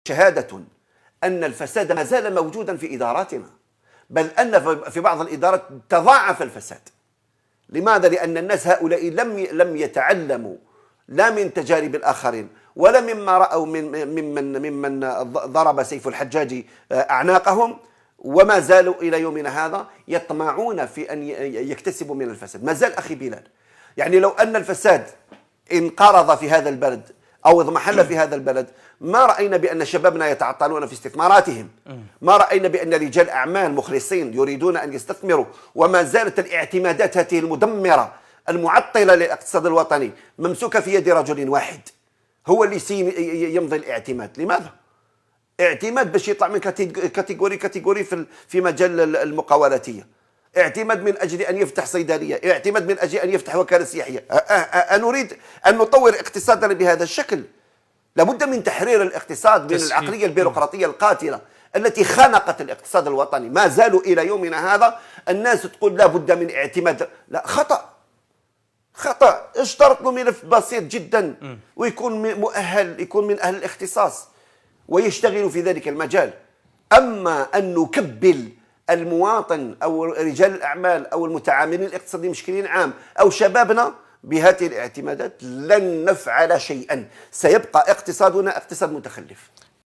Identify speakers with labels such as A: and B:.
A: شهادة أن الفساد ما زال موجودا في إداراتنا، بل أن في بعض الإدارات تضاعف الفساد. لماذا؟ لأن الناس هؤلاء لم يتعلموا لا من تجارب الآخرين ولا مما رأوا ممن ضرب سيف الحجاج أعناقهم، وما زالوا إلى يومنا هذا يطمعون في أن يكتسبوا من الفساد. ما زال أخي بلال، يعني لو أن الفساد انقرض في هذا البلد أو اضمحل في هذا البلد ما رأينا بأن شبابنا يتعطلون في استثماراتهم، ما رأينا بأن رجال أعمال مخلصين يريدون أن يستثمروا، وما زالت الاعتمادات هذه المدمرة المعطلة للاقتصاد الوطني ممسوكة في يد رجل واحد هو اللي يمضي الاعتماد. لماذا؟ اعتماد باش يطلع من كاتيجوري في مجال المقاولاتية، اعتماد من أجل أن يفتح صيدلية، اعتماد من أجل أن يفتح وكالة سياحية. نريد أن نطور اقتصادنا بهذا الشكل. لابد من تحرير الاقتصاد من العقلية البيروقراطية القاتلة التي خنقت الاقتصاد الوطني. ما زالوا إلى يومنا هذا الناس تقول لابد من اعتماد. لا، خطأ. اشترط له ملف بسيط جدا ويكون مؤهل، يكون من أهل الاختصاص ويشتغل في ذلك المجال. أما أن نكبل المواطن أو رجال الأعمال أو المتعاملين الاقتصاديين بشكل عام أو شبابنا بهذه الاعتمادات لن نفعل شيئا، سيبقى اقتصادنا اقتصاد متخلف.